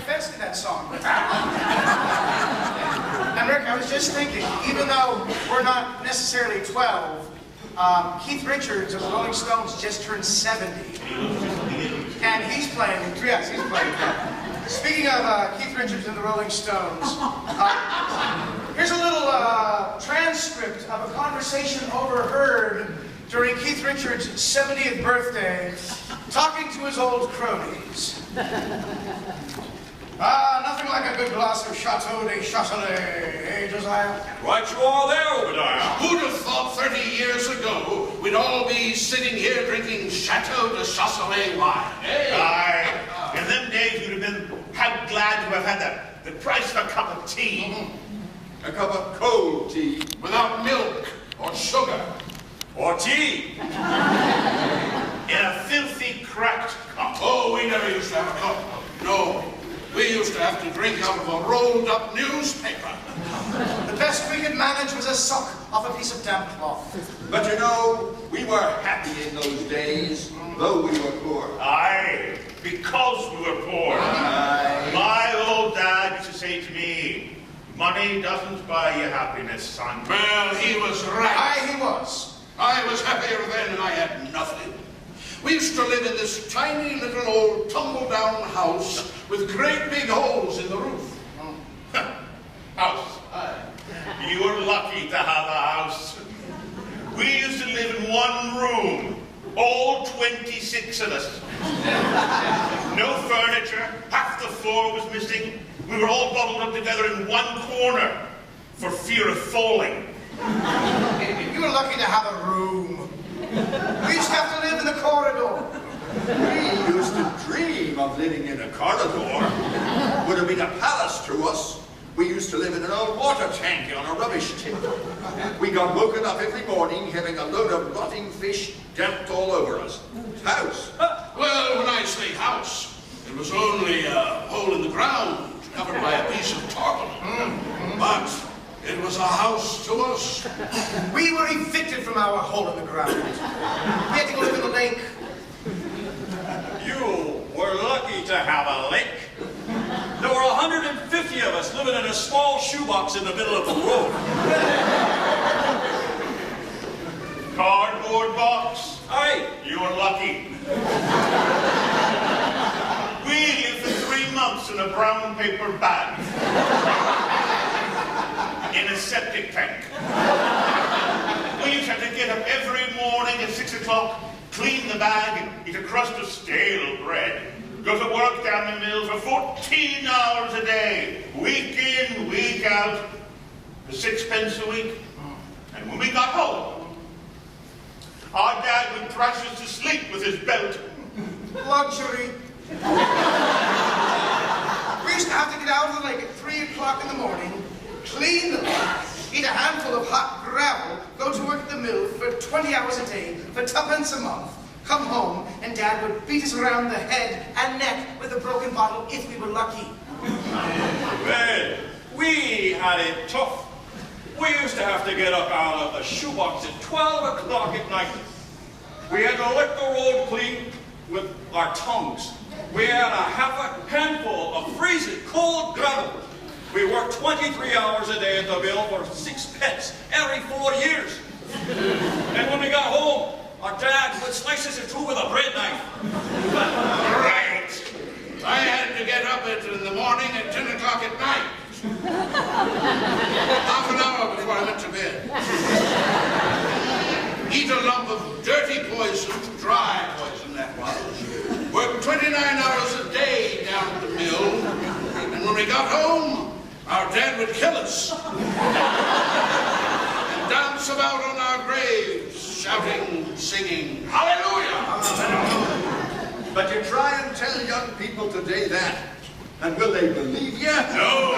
defense to that song. And Rick, I was just thinking, even though we're not necessarily 12, Keith Richards of the Rolling Stones just turned 70. And he's playing, yes, he's playing. Speaking of Keith Richards and the Rolling Stones, here's a little transcript of a conversation overheard during Keith Richards' 70th birthday, talking to his old cronies. Nothing like a good glass of Chateau de Châtelet, eh, Josiah? Right you are there, Obadiah. Who'd have thought 30 years ago we'd all be sitting here drinking Chateau de Châtelet wine, eh? Aye. In them days, you'd have been how glad to have had the price of a cup of tea. A cup of cold tea, without milk or sugar. Or tea. In a filthy, cracked cup. Oh, we never used to have a cup. No. We used to have to drink out of a rolled-up newspaper. The best we could manage was a suck off a piece of damp cloth. But you know, we were happy in those days, though we were poor. Aye, because we were poor. Aye. My old dad used to say to me, money doesn't buy you happiness, son. Well, he was right. Aye, he was. I was happier then and I had nothing. We used to live in this tiny little old tumble-down house with great big holes in the roof. House. Aye. You were lucky to have a house. We used to live in one room, all 26 of us. No furniture, half the floor was missing. We were all bubbled up together in one corner for fear of falling. You were lucky to have a room. We used to have to live in the corridor. We used to dream of living in a corridor. Would have been a palace to us. We used to live in an old water tank on a rubbish tip. We got woken up every morning having a load of rotting fish dumped all over us. House. Well, when I say house, it was only a hole in the ground covered by a piece of tarpaulin. But it was a house to us. We were evicted from our hole in the ground. We had to go live in the lake. You were lucky to have a lake. There were 150 of us living in a small shoebox in the middle of the road. Cardboard box. Aye. You were lucky. We lived for 3 months in a brown paper bag. In a septic tank. We used to have to get up every morning at 6 o'clock, clean the bag, eat a crust of stale bread, go to work down the mill for 14 hours a day, week in, week out, for 6 pence a week. And when we got home, our dad would thrash us to sleep with his belt. Luxury. We used to have to get out of the lake at 3 o'clock in the morning, clean the lake, eat a handful of hot gravel, go to work at the mill for 20 hours a day, for 2 a month, come home, and Dad would beat us around the head and neck with a broken bottle if we were lucky. Well, we had it tough. We used to have to get up out of the shoebox at 12 o'clock at night. We had to lick the road clean with our tongues. We had a half a handful of freezing cold gravel. We worked 23 hours a day at the mill for 6 pence every 4 years. And when we got home, our dad would slice us in two with a bread knife. Right. I had to get up in the morning at 10 o'clock at night. Half an hour before I went to bed. Eat a lump of dirty poison, dry poison that was. Worked 29 hours a day down at the mill. And when we got home, our dad would kill us. And dance about on our graves, shouting, singing, hallelujah! But you try and tell young people today that, and will they believe you? No.